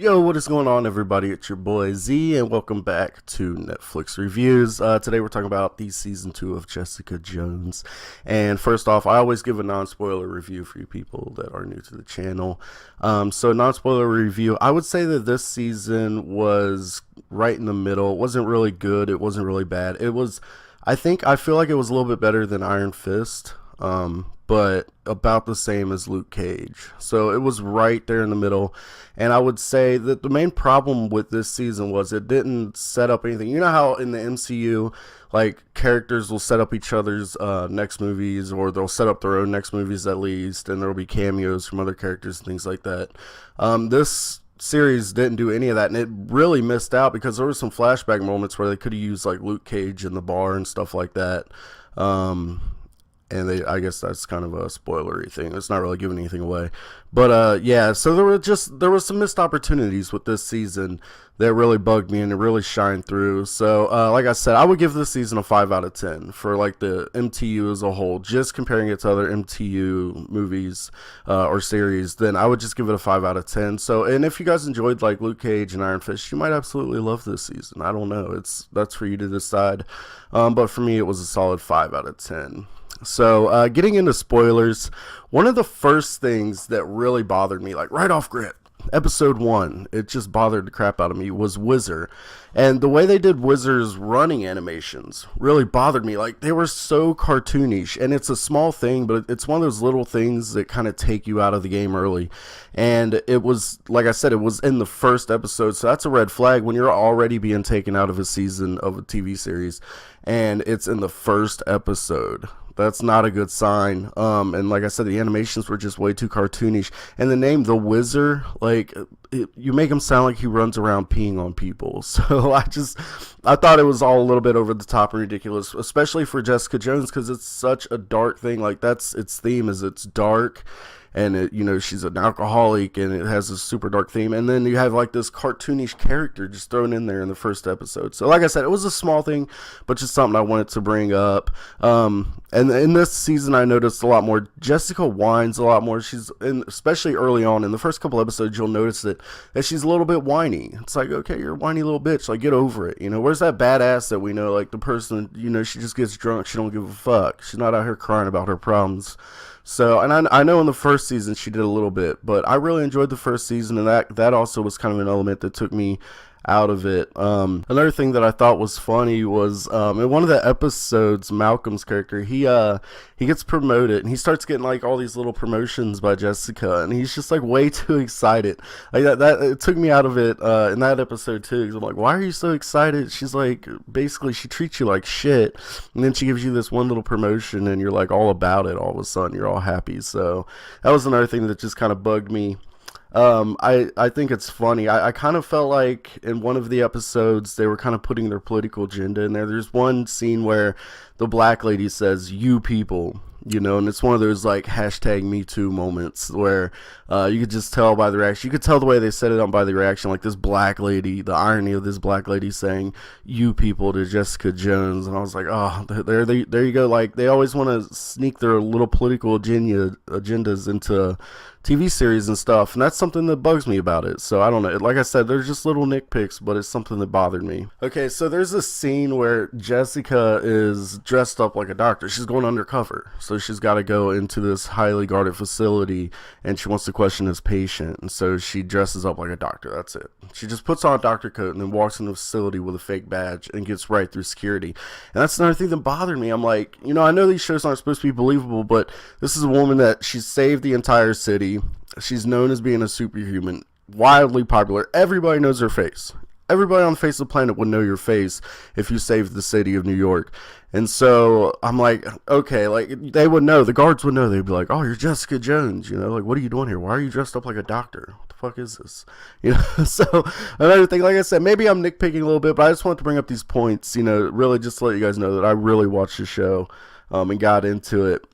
Yo, what is going on, everybody? It's your boy Z, and welcome back to Netflix Reviews. Today we're talking about the season 2 of Jessica Jones. And first off, I always give a non-spoiler review for you people that are new to the channel. So non-spoiler review, I would say that this season was right in the middle. It wasn't really good. It wasn't really bad. I feel like it was a little bit better than Iron Fist. But about the same as Luke Cage. So it was right there in the middle. And I would say that the main problem with this season was it didn't set up anything. You know how in the MCU, like, characters will set up each other's next movies, or they'll set up their own next movies at least, and there'll be cameos from other characters and things like that. This series didn't do any of that, and it really missed out because there were some flashback moments where they could have used, like, Luke Cage in the bar and stuff like that. And I guess that's kind of a spoilery thing. It's not really giving anything away. But yeah, so there were some missed opportunities with this season that really bugged me, and it really shined through. So like I said, I would give this season a 5 out of 10 for like the MTU as a whole. Just comparing it to other MTU movies or series, then I would just give it a 5 out of 10. So, and if you guys enjoyed like Luke Cage and Iron Fist, you might absolutely love this season. I don't know. That's for you to decide. But for me, it was a solid 5 out of 10. So, getting into spoilers, one of the first things that really bothered me, like right off rip, episode 1, it just bothered the crap out of me, was Whizzer. And the way they did Whizzer's running animations really bothered me. Like, they were so cartoonish, and it's a small thing, but it's one of those little things that kind of take you out of the game early. And it was, like I said, it was in the first episode, so that's a red flag when you're already being taken out of a season of a TV series, and it's in the first episode. That's not a good sign. And like I said, the animations were just way too cartoonish. And the name, The Whizzer, like, you make him sound like he runs around peeing on people. So I thought it was all a little bit over the top and ridiculous, especially for Jessica Jones, because it's such a dark thing. Like, that's its theme, is it's dark. And it, you know, she's an alcoholic, and it has a super dark theme. And then you have like this cartoonish character just thrown in there in the first episode. So like I said, it was a small thing, but just something I wanted to bring up. And in this season, I noticed a lot more. Jessica whines a lot more. Especially early on in the first couple episodes, you'll notice that she's a little bit whiny. It's like, okay, you're a whiny little bitch. Like, get over it. You know, where's that badass that we know? Like, the person, you know, she just gets drunk. She don't give a fuck. She's not out here crying about her problems. So, and I know in the first season she did a little bit, but I really enjoyed the first season, and that also was kind of an element that took me out of it. Another thing that I thought was funny was in one of the episodes, Malcolm's character, he gets promoted, and he starts getting like all these little promotions by Jessica, and he's just like way too excited. Like that it took me out of it in that episode too, because I'm like, why are you so excited? She's like, basically she treats you like shit, and then she gives you this one little promotion, and you're like all about it. All of a sudden you're all happy. So that was another thing that just kind of bugged me. I think it's funny. I kind of felt like in one of the episodes they were kind of putting their political agenda in there. There's one scene where the black lady says, "You people," you know, and it's one of those like hashtag Me Too moments where you could just tell by the reaction. You could tell the way they set it up by the reaction. Like this black lady, the irony of this black lady saying "you people" to Jessica Jones, and I was like, oh, there you go. Like, they always want to sneak their little political agendas into TV series and stuff, and that's something that bugs me about it. So I don't know. Like I said, there's just little nitpicks, but it's something that bothered me. Okay, so there's a scene where Jessica is dressed up like a doctor. She's going undercover, so she's got to go into this highly guarded facility, and she wants to question this patient, and so she dresses up like a doctor. That's it. She just puts on a doctor coat and then walks into the facility with a fake badge and gets right through security. And that's another thing that bothered me. I'm like, you know, I know these shows aren't supposed to be believable, but this is a woman that she's saved the entire city. She's known as being a superhuman, wildly popular. Everybody knows her face. Everybody on the face of the planet would know your face if you saved the city of New York. And so I'm like, okay, like, they would know. The guards would know. They'd be like, oh, you're Jessica Jones. You know, like, what are you doing here? Why are you dressed up like a doctor? What the fuck is this? You know, so another thing, like I said, maybe I'm nitpicking a little bit, but I just wanted to bring up these points, you know, really just to let you guys know that I really watched the show and got into it.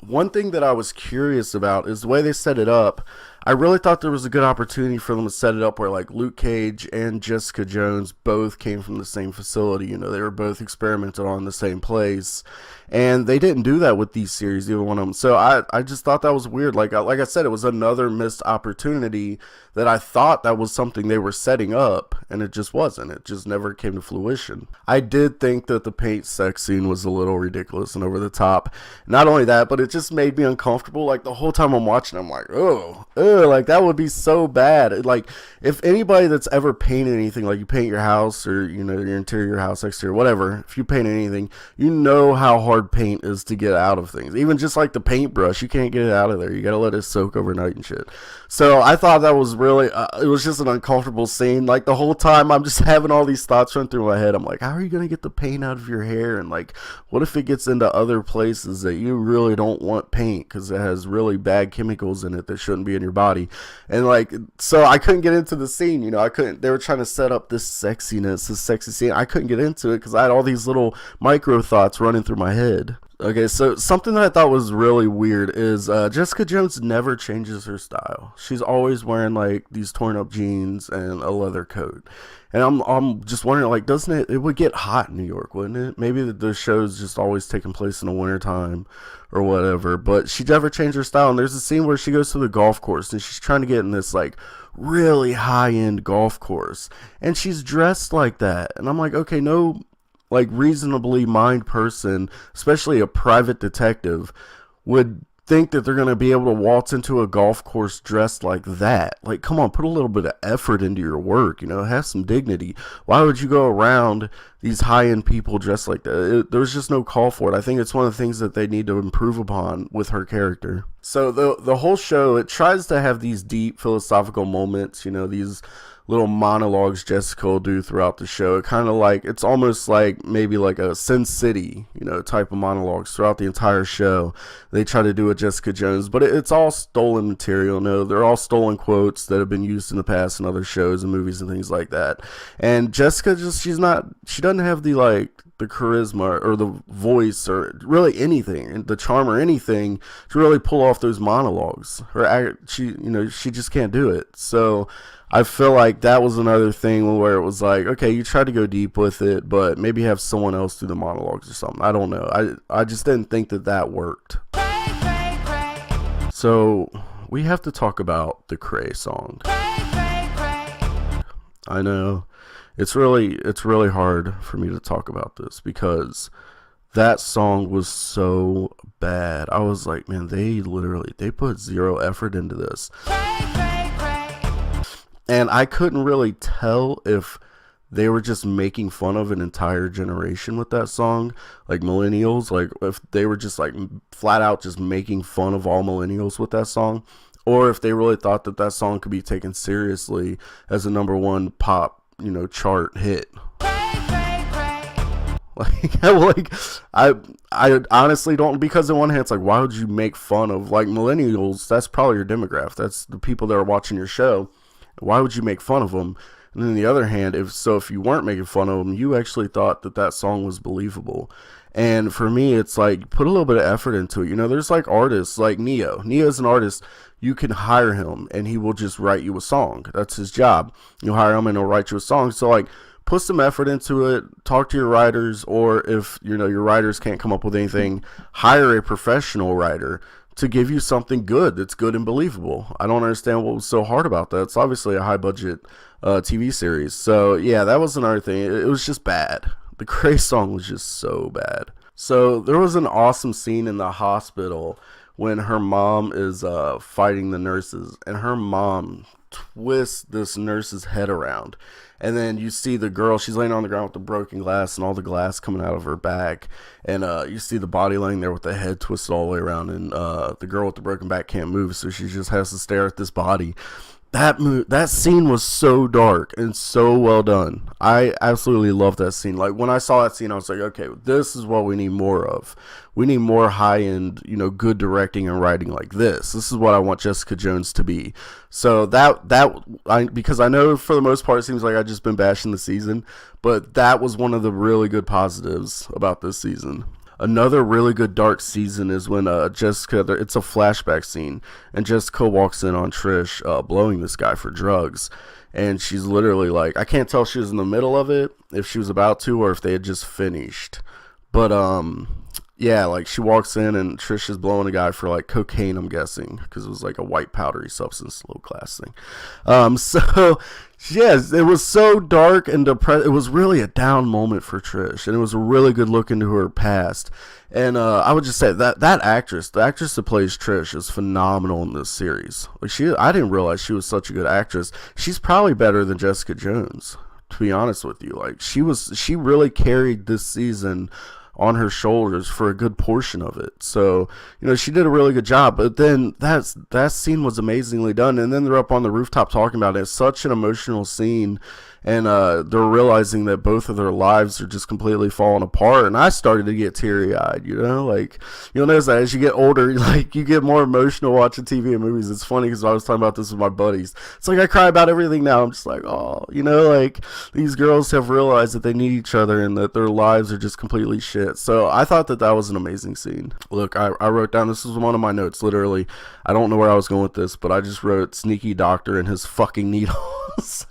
One thing that I was curious about is the way they set it up. I really thought there was a good opportunity for them to set it up where like Luke Cage and Jessica Jones both came from the same facility. You know, they were both experimented on in the same place, and they didn't do that with these series, either one of them. So I just thought that was weird. Like I said, it was another missed opportunity that I thought that was something they were setting up, and it just wasn't. It just never came to fruition. I did think that the paint sex scene was a little ridiculous and over the top. Not only that, but it just made me uncomfortable. Like the whole time I'm watching, I'm like, oh, like that would be so bad. Like if anybody that's ever painted anything, like you paint your house or, you know, your interior house, exterior, whatever, if you paint anything, you know how hard paint is to get out of things. Even just like the paintbrush, you can't get it out of there. You gotta let it soak overnight and shit. So I thought that was really, it was just an uncomfortable scene. Like the whole time I'm just having all these thoughts run through my head. I'm like, how are you going to get the paint out of your hair? And like, what if it gets into other places that you really don't want paint because it has really bad chemicals in it that shouldn't be in your body? And like, so I couldn't get into the scene, you know, they were trying to set up this sexiness, this sexy scene. I couldn't get into it because I had all these little micro thoughts running through my head. Okay, so something that I thought was really weird is Jessica Jones never changes her style. She's always wearing like these torn up jeans and a leather coat. And I'm just wondering, like, doesn't it would get hot in New York, wouldn't it? Maybe the show's just always taking place in the wintertime or whatever. But she never changed her style. And there's a scene where she goes to the golf course and she's trying to get in this like really high end golf course. And she's dressed like that. And I'm like, okay, no, like reasonably minded person, especially a private detective, would think that they're going to be able to waltz into a golf course dressed like that. Like, come on, put a little bit of effort into your work, you know, have some dignity. Why would you go around these high-end people dressed like that? There's just no call for it. I think it's one of the things that they need to improve upon with her character. So the whole show, it tries to have these deep philosophical moments, you know, these little monologues Jessica will do throughout the show. It kind of like, it's almost like maybe like a Sin City, you know, type of monologues throughout the entire show. They try to do with Jessica Jones, but it's all stolen material. No, they're all stolen quotes that have been used in the past in other shows and movies and things like that. And Jessica she doesn't have the like the charisma or the voice or really anything, the charm or anything to really pull off those monologues. She just can't do it. So I feel like that was another thing where it was like, okay, you tried to go deep with it, but maybe have someone else do the monologues or something. I don't know. I just didn't think that worked. So we have to talk about the Cray song. I know it's really hard for me to talk about this because that song was so bad. I was like, man, they put zero effort into this. And I couldn't really tell if they were just making fun of an entire generation with that song, like millennials, like if they were just like flat out just making fun of all millennials with that song, or if they really thought that that song could be taken seriously as a #1 pop, you know, chart hit. I honestly don't, because on one hand it's like, why would you make fun of like millennials? That's probably your demographic. That's the people that are watching your show. Why would you make fun of them? And then on the other hand, if you weren't making fun of them, you actually thought that song was believable. And for me, it's like, put a little bit of effort into it. You know, there's like artists like Neo. Neo's an artist. You can hire him and he will just write you a song. That's his job. You hire him and he'll write you a song. So like, put some effort into it. Talk to your writers, or if you know your writers can't come up with anything, hire a professional writer to give you something good that's good and believable. I don't understand what was so hard about that. It's obviously a high budget TV series. So yeah, that was another thing. It was just bad. The Cray song was just so bad. So there was an awesome scene in the hospital when her mom is fighting the nurses, and her mom twists this nurse's head around. And then you see the girl, she's laying on the ground with the broken glass and all the glass coming out of her back. And you see the body laying there with the head twisted all the way around. And the girl with the broken back can't move, so she just has to stare at this body. That scene was so dark and so well done. I absolutely love that scene. Like, when I saw that scene, I was like, okay, this is what we need more of. We need more high-end, you know, good directing and writing like this. This is what I want Jessica Jones to be. So because I know for the most part it seems like I've just been bashing the season, but that was one of the really good positives about this season. Another really good dark season is when Jessica, it's a flashback scene, and Jessica walks in on Trish blowing this guy for drugs. And she's literally like, I can't tell if she was in the middle of it, if she was about to, or if they had just finished. But yeah, like she walks in and Trish is blowing a guy for like cocaine, I'm guessing, because it was like a white powdery substance, low class thing. So yes, it was so dark and depressed. It was really a down moment for Trish, and it was a really good look into her past. And I would just say that the actress that plays Trish, is phenomenal in this series. Like I didn't realize she was such a good actress. She's probably better than Jessica Jones, to be honest with you. Like she really carried this season on her shoulders for a good portion of it. So, she did a really good job. But then that scene was amazingly done. And then they're up on the rooftop talking about it. It's such an emotional scene. And they're realizing that both of their lives are just completely falling apart. And I started to get teary-eyed, like you'll notice that as you get older, like you get more emotional watching TV and movies. It's funny because I was talking about this with my buddies. It's like I cry about everything now. I'm just like, oh, like these girls have realized that they need each other and that their lives are just completely shit. So I thought that was an amazing scene. Look, I wrote down, this was one of my notes, literally. I don't know where I was going with this, but I just wrote sneaky doctor and his fucking needles.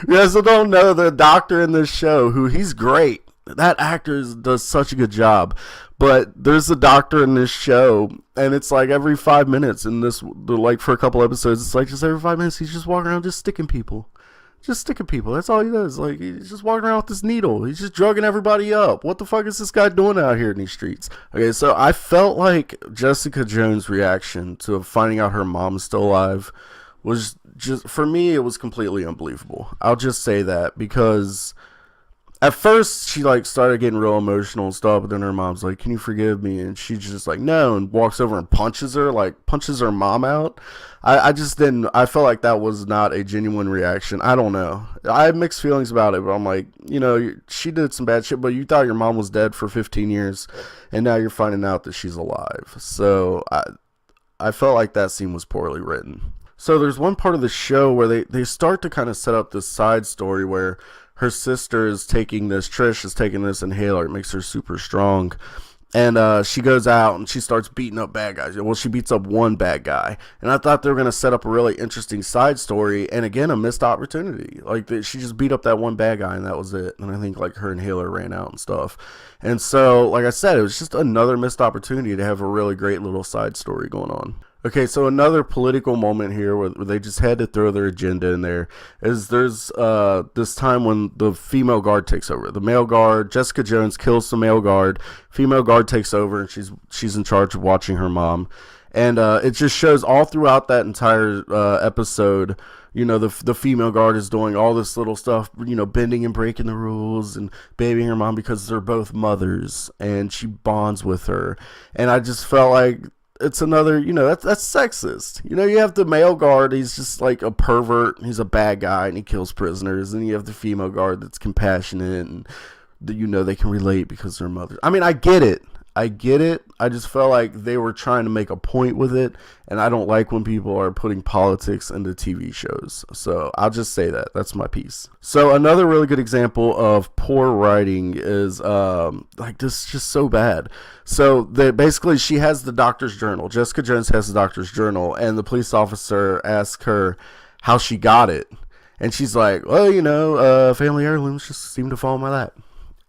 You guys don't know the doctor in this show, who he's great. That actor does such a good job. But there's a doctor in this show, and it's like every 5 minutes in this, like for a couple episodes, it's like just every 5 minutes he's just walking around just sticking people. That's all he does. Like, he's just walking around with this needle. He's just drugging everybody up. What the fuck is this guy doing out here in these streets? Okay, so I felt like Jessica Jones' reaction to finding out her mom's still alive was just, for me, it was completely unbelievable. I'll just say that, because at first she like started getting real emotional and stuff, but then her mom's like, can you forgive me? And she's just like, no, and walks over and punches her mom out. I felt like that was not a genuine reaction. I don't know. I have mixed feelings about it, but I'm like, she did some bad shit, but you thought your mom was dead for 15 years, and now you're finding out that she's alive. So I felt like that scene was poorly written. So there's one part of the show where they start to kind of set up this side story where her sister is taking this, Trish is taking this inhaler. It makes her super strong. And she goes out and she starts beating up bad guys. Well, she beats up one bad guy. And I thought they were going to set up a really interesting side story. And again, a missed opportunity. Like, she just beat up that one bad guy and that was it. And I think like her inhaler ran out and stuff. And so, like I said, it was just another missed opportunity to have a really great little side story going on. Okay, so another political moment here where they just had to throw their agenda in there is there's this time when the female guard takes over. The male guard, Jessica Jones kills the male guard. Female guard takes over and she's in charge of watching her mom. And it just shows all throughout that entire episode, the female guard is doing all this little stuff, bending and breaking the rules and babying her mom because they're both mothers and she bonds with her. And I just felt like it's another, that's sexist. You have the male guard, he's just like a pervert, he's a bad guy, and he kills prisoners. And you have the female guard that's compassionate, and they can relate because they're mothers. I mean, I get it. I just felt like they were trying to make a point with it, and I don't like when people are putting politics into TV shows. So I'll just say that. That's my piece. So another really good example of poor writing is like this is just so bad. So basically she has the doctor's journal. Jessica Jones has the doctor's journal, and the police officer asks her how she got it. And she's like, well, family heirlooms just seem to fall in my lap.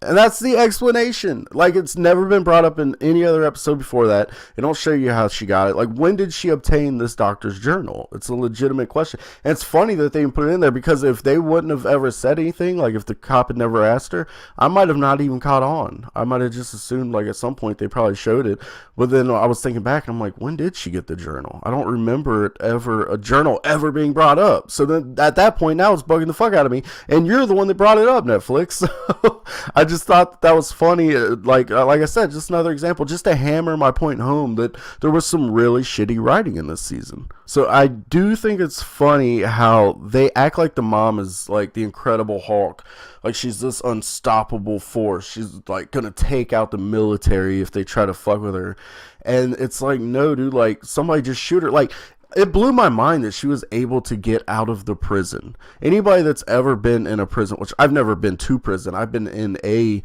And that's the explanation. Like, it's never been brought up in any other episode before that. They don't show you how she got it. Like, when did she obtain this doctor's journal? It's a legitimate question. And it's funny that they even put it in there, because if they wouldn't have ever said anything, like if the cop had never asked her, I might have not even caught on. I might have just assumed, like, at some point they probably showed it. But then I was thinking back, and I'm like, when did she get the journal? I don't remember a journal ever being brought up. So then at that point, now it's bugging the fuck out of me. And you're the one that brought it up, Netflix. So I just thought that was funny. Like I said, just another example, just to hammer my point home that there was some really shitty writing in this season. So I do think it's funny how they act like the mom is like the Incredible Hulk. Like, she's this unstoppable force. She's like gonna take out the military if they try to fuck with her. And it's like, no, dude, like, somebody just shoot her. Like, it blew my mind that she was able to get out of the prison. Anybody that's ever been in a prison, which I've never been to prison, I've been in a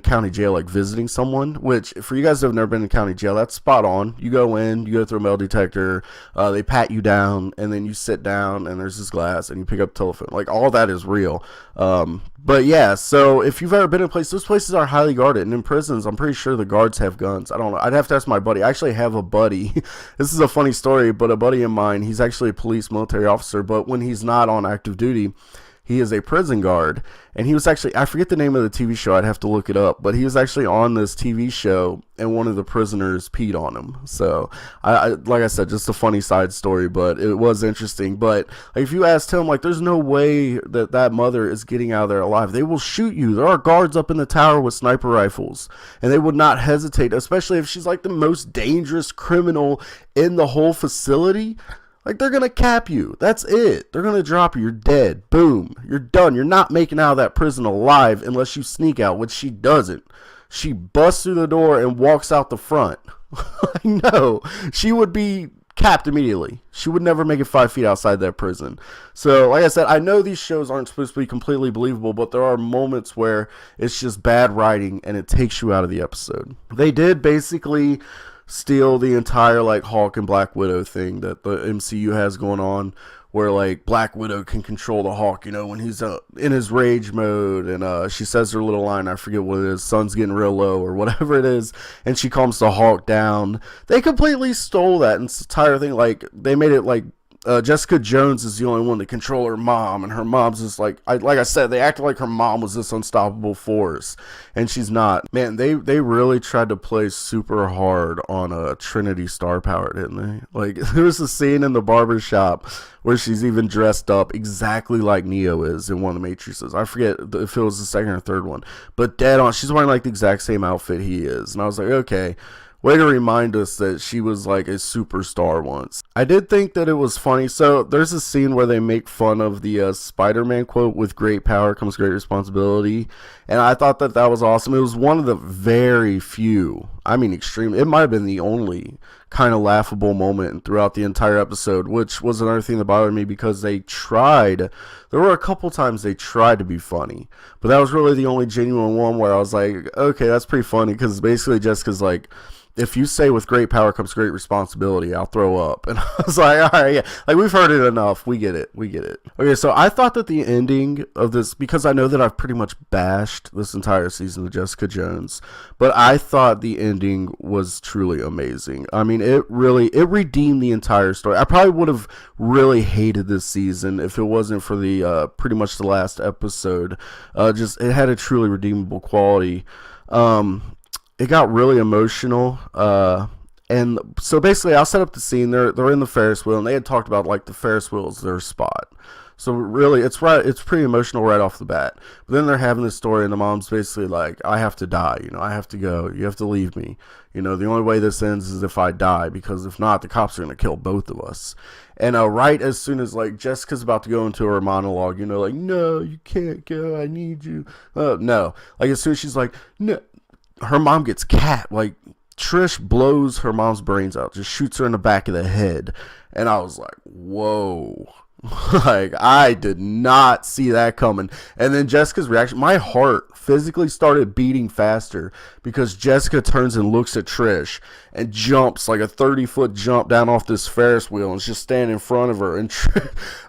county jail, like visiting someone, which for you guys that have never been in county jail, that's spot on. You go in, you go through a metal detector, they pat you down, and then you sit down, and there's this glass, and you pick up the telephone. Like, all that is real. But yeah, so if you've ever been in a place, those places are highly guarded, and in prisons, I'm pretty sure the guards have guns. I don't know. I'd have to ask my buddy. I actually have a buddy. This is a funny story, but a buddy of mine, he's actually a police military officer, but when he's not on active duty, he is a prison guard, and he was actually, I forget the name of the TV show, I'd have to look it up, but he was actually on this TV show, and one of the prisoners peed on him. So, like I said, just a funny side story, but it was interesting. But like, if you asked him, like, there's no way that mother is getting out of there alive. They will shoot you. There are guards up in the tower with sniper rifles, and they would not hesitate, especially if she's like the most dangerous criminal in the whole facility. Like, they're going to cap you. That's it. They're going to drop you. You're dead. Boom. You're done. You're not making out of that prison alive unless you sneak out, which she doesn't. She busts through the door and walks out the front. No. She would be capped immediately. She would never make it 5 feet outside that prison. So, like I said, I know these shows aren't supposed to be completely believable, but there are moments where it's just bad writing and it takes you out of the episode. They did basically steal the entire like Hulk and Black Widow thing that the MCU has going on, where like Black Widow can control the Hulk, you know, when he's in his rage mode, and she says her little line, I forget what it is, sun's getting real low or whatever it is, and she calms the Hulk down. They completely stole that entire thing. Like, they made it like Jessica Jones is the only one to control her mom, and her mom's just like I said, they acted like her mom was this unstoppable force, and she's not. Man, they really tried to play super hard on a Trinity star power, didn't they? Like, there was a scene in the barber shop where she's even dressed up exactly like Neo is in one of the Matrices. I forget if it was the second or third one, but dead on. She's wearing like the exact same outfit he is, and I was like, okay, way to remind us that she was like a superstar once. I did think that it was funny. So there's a scene where they make fun of the Spider-Man quote, with great power comes great responsibility. And I thought that was awesome. It was one of the very few, I mean extreme, it might have been the only kind of laughable moment throughout the entire episode, which was another thing that bothered me, because there were a couple times they tried to be funny, but that was really the only genuine one where I was like, okay, that's pretty funny, because basically Jessica's like, if you say with great power comes great responsibility, I'll throw up. And I was like, all right, yeah. Like, we've heard it enough. We get it. Okay, so I thought that the ending of this, because I know that I've pretty much bashed this entire season of Jessica Jones, but I thought the ending was truly amazing. I mean, it redeemed the entire story. I probably would have really hated this season if it wasn't for the pretty much the last episode. It had a truly redeemable quality. It got really emotional, and so basically I'll set up the scene. They're in the Ferris wheel, and they had talked about like the Ferris wheel is their spot. So really, it's pretty emotional right off the bat. But then they're having this story, and the mom's basically like, I have to die, you know, I have to go, you have to leave me. You know, the only way this ends is if I die, because if not, the cops are going to kill both of us. And right as soon as like Jessica's about to go into her monologue, you know, like, no, you can't go, I need you. No, like as soon as she's like, no, her mom gets capped. Like, Trish blows her mom's brains out, just shoots her in the back of the head. And I was like, whoa. Like, I did not see that coming. And then Jessica's reaction, my heart physically started beating faster, because Jessica turns and looks at Trish and jumps like a 30-foot jump down off this Ferris wheel, and is just standing in front of her. And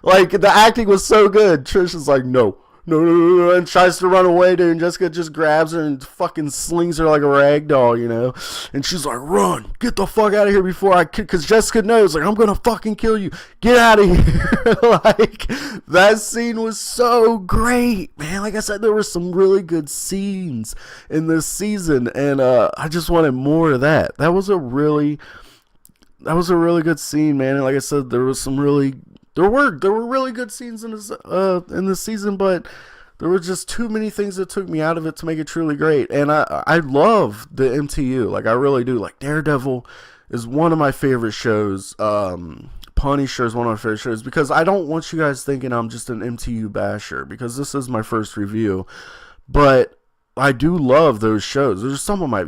like, the acting was so good. Trish is like, no, and tries to run away, dude, and Jessica just grabs her and fucking slings her like a rag doll, you know, and she's like, run, get the fuck out of here before I kill, because Jessica knows, like, I'm gonna fucking kill you, get out of here. Like, that scene was so great, man. Like I said, there were some really good scenes in this season, and I just wanted more of that. That was a really good scene, man. And like I said, there were really good scenes in this season, but there were just too many things that took me out of it to make it truly great. And I love the MCU, like, I really do. Like, Daredevil is one of my favorite shows. Punisher is one of my favorite shows, because I don't want you guys thinking I'm just an MCU basher, because this is my first review, but I do love those shows. There's some of my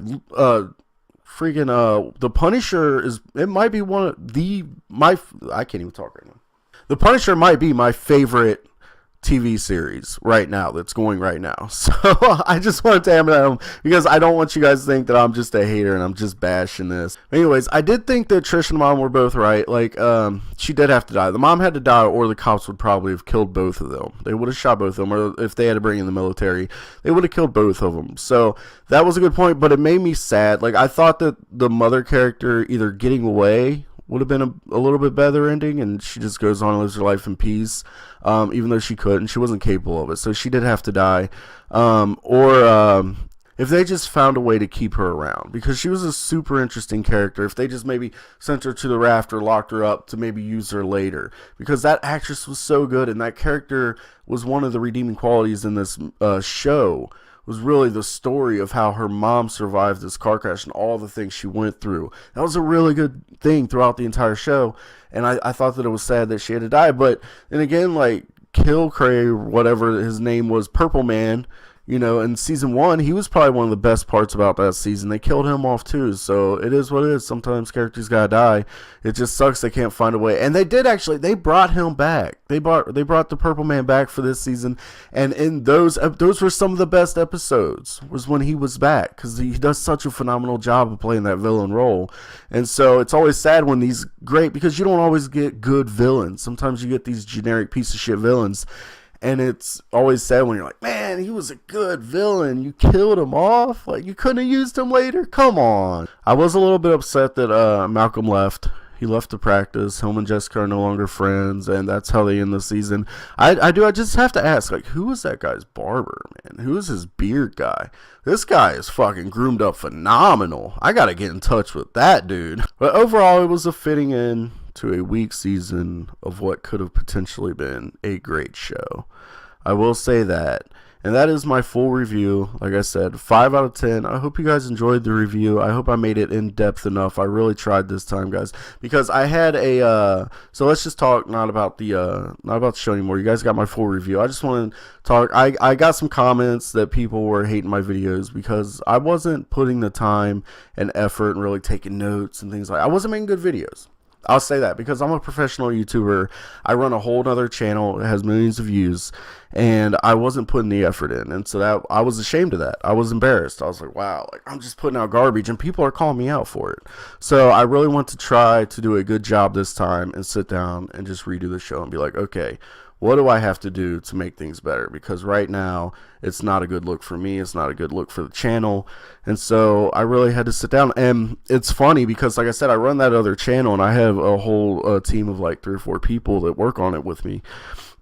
freaking the Punisher it might be one of I can't even talk right now. The Punisher might be my favorite TV series right now that's going right now. So I just wanted to hammer that home because I don't want you guys to think that I'm just a hater and I'm just bashing this. Anyways, I did think that Trish and Mom were both right. Like, she did have to die. The mom had to die, or the cops would probably have killed both of them. They would have shot both of them, or if they had to bring in the military, they would have killed both of them. So that was a good point, but it made me sad. Like, I thought that the mother character either getting away would have been a little bit better ending, and she just goes on and lives her life in peace, even though she couldn't. She wasn't capable of it, so she did have to die. Or if they just found a way to keep her around, because she was a super interesting character. If they just maybe sent her to the raft or locked her up to maybe use her later, because that actress was so good, and that character was one of the redeeming qualities in this show. Was really the story of how her mom survived this car crash and all the things she went through. That was a really good thing throughout the entire show, and I thought that it was sad that she had to die. But then again, like Kilcray, whatever his name was, Purple Man, you know, in season 1, he was probably one of the best parts about that season. They killed him off too, so it is what it is. Sometimes characters gotta die. It just sucks they can't find a way. And they did actually. They brought him back. They brought the Purple Man back for this season. And in those were some of the best episodes. Was when he was back, because he does such a phenomenal job of playing that villain role. And so it's always sad when these great, because you don't always get good villains. Sometimes you get these generic piece of shit villains. And it's always sad when you're like, man, he was a good villain. You killed him off. Like, you couldn't have used him later? Come on. I was a little bit upset that Malcolm left. He left to practice. Him and Jessica are no longer friends, and that's how they end the season. I just have to ask, like, who was that guy's barber, man? Who is his beard guy? This guy is fucking groomed up phenomenal. I gotta get in touch with that dude. But overall, it was a fitting end to a weak season of what could have potentially been a great show. I will say that. And that is my full review. Like I said, 5 out of 10. I hope you guys enjoyed the review. I hope I made it in depth enough. I really tried this time, guys, because I had a so let's just talk not about the show anymore. You guys got my full review. I just want to talk. I got some comments that people were hating my videos because I wasn't putting the time and effort and really taking notes and things like that. I wasn't making good videos. I'll say that because I'm a professional YouTuber. I run a whole nother channel that has millions of views, and I wasn't putting the effort in. And so that I was ashamed of that. I was embarrassed. I was like, wow, like I'm just putting out garbage and people are calling me out for it. So I really want to try to do a good job this time and sit down and just redo the show and be like, okay, what do I have to do to make things better? Because right now, it's not a good look for me. It's not a good look for the channel. And so I really had to sit down. And it's funny because, like I said, I run that other channel, and I have a whole team of like 3 or 4 people that work on it with me.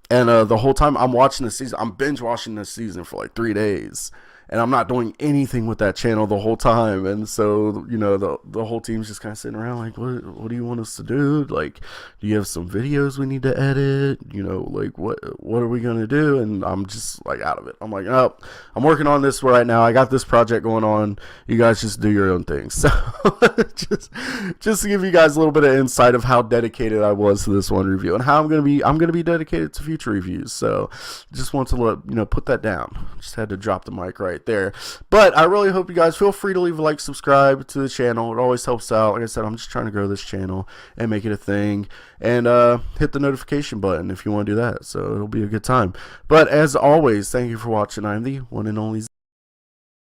And the whole time I'm watching this season, I'm binge watching this season for like 3 days. And I'm not doing anything with that channel the whole time. And so, you know, the whole team's just kind of sitting around like, what do you want us to do? Like, do you have some videos we need to edit? You know, like, what are we going to do? And I'm just like out of it. I'm like, oh, I'm working on this right now. I got this project going on. You guys just do your own thing. So just to give you guys a little bit of insight of how dedicated I was to this one review and how I'm going to be dedicated to future reviews. So just want to put that down. Just had to drop the mic right there. But I really hope you guys feel free to leave a like, subscribe to the channel. It always helps out. Like I said, I'm just trying to grow this channel and make it a thing, and hit the notification button if you want to do that, so it'll be a good time. But as always, thank you for watching. I'm the one and only